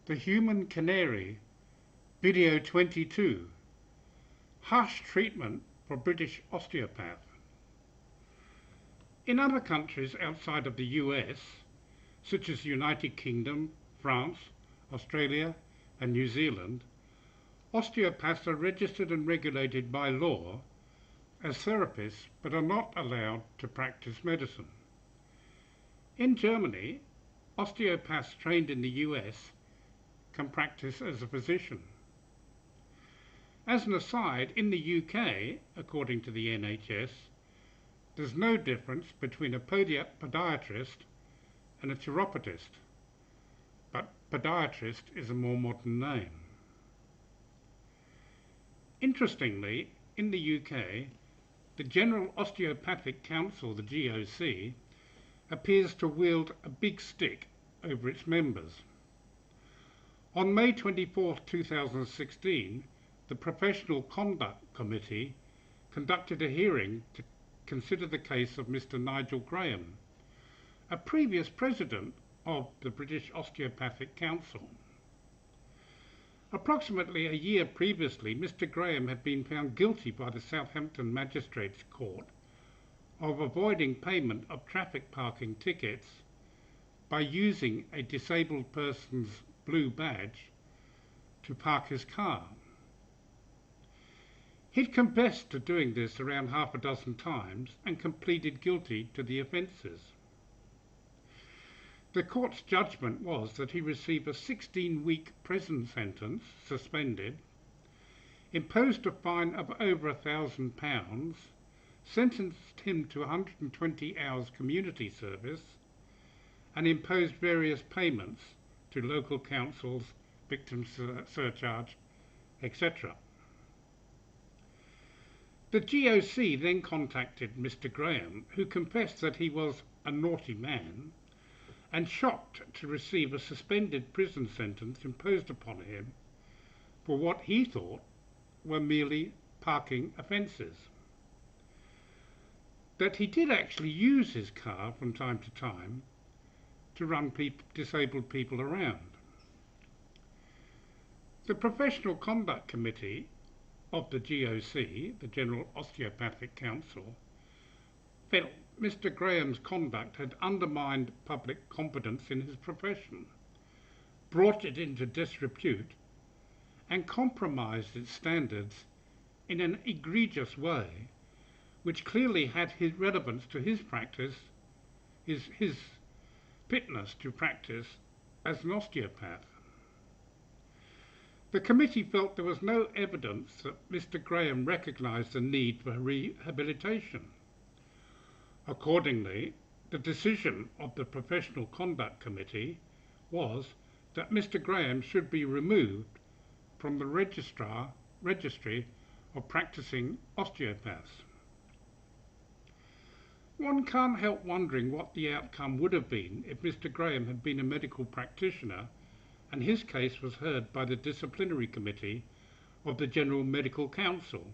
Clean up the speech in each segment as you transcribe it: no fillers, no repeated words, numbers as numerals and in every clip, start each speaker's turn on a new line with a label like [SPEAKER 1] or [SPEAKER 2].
[SPEAKER 1] The Human Canary, Video 22, Harsh Treatment for British Osteopath. In other countries outside of the US, such as the United Kingdom, France, Australia and New Zealand, osteopaths are registered and regulated by law as therapists but are not allowed to practice medicine. In Germany, osteopaths trained in the US can practice as a physician. As an aside, in the UK, according to the NHS, there's no difference between a podiatrist and a chiropodist, but podiatrist is a more modern name. Interestingly, in the UK, the General Osteopathic Council, the GOC, appears to wield a big stick over its members. On May 24, 2016, the Professional Conduct Committee conducted a hearing to consider the case of Mr. Nigel Graham, a previous president of the British Osteopathic Council. Approximately a year previously, Mr. Graham had been found guilty by the Southampton Magistrates Court of avoiding payment of traffic parking tickets by using a disabled person's blue badge to park his car. He'd confessed to doing this around half a dozen times and pleaded guilty to the offences. The court's judgment was that he received a 16-week prison sentence, suspended, imposed a fine of over £1,000, sentenced him to 120 hours community service, and imposed various payments to local councils, victim surcharge, etc. The GOC then contacted Mr. Graham, who confessed that he was a naughty man and shocked to receive a suspended prison sentence imposed upon him for what he thought were merely parking offences. That he did actually use his car from time to time to run disabled people around. The Professional Conduct Committee of the GOC, the General Osteopathic Council, felt Mr. Graham's conduct had undermined public confidence in his profession, brought it into disrepute, and compromised its standards in an egregious way, which clearly had his relevance to his practice, his fitness to practice as an osteopath. The committee felt there was no evidence that Mr. Graham recognised the need for rehabilitation. Accordingly, the decision of the Professional Conduct Committee was that Mr. Graham should be removed from the registry of practising osteopaths. One can't help wondering what the outcome would have been if Mr. Graham had been a medical practitioner and his case was heard by the Disciplinary Committee of the General Medical Council,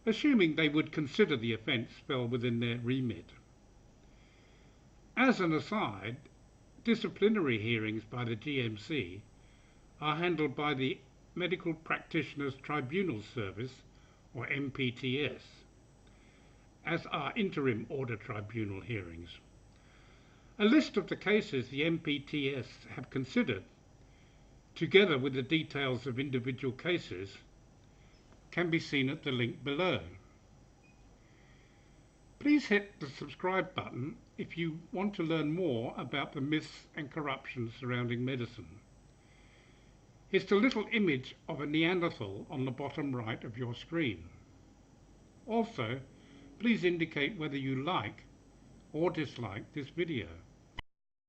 [SPEAKER 1] assuming they would consider the offence fell within their remit. As an aside, disciplinary hearings by the GMC are handled by the Medical Practitioners Tribunal Service, or MPTS, as are interim order tribunal hearings. A list of the cases the MPTS have considered, together with the details of individual cases, can be seen at the link below. Please hit the subscribe button if you want to learn more about the myths and corruption surrounding medicine. It's the little image of a Neanderthal on the bottom right of your screen. Also, please indicate whether you like or dislike this video.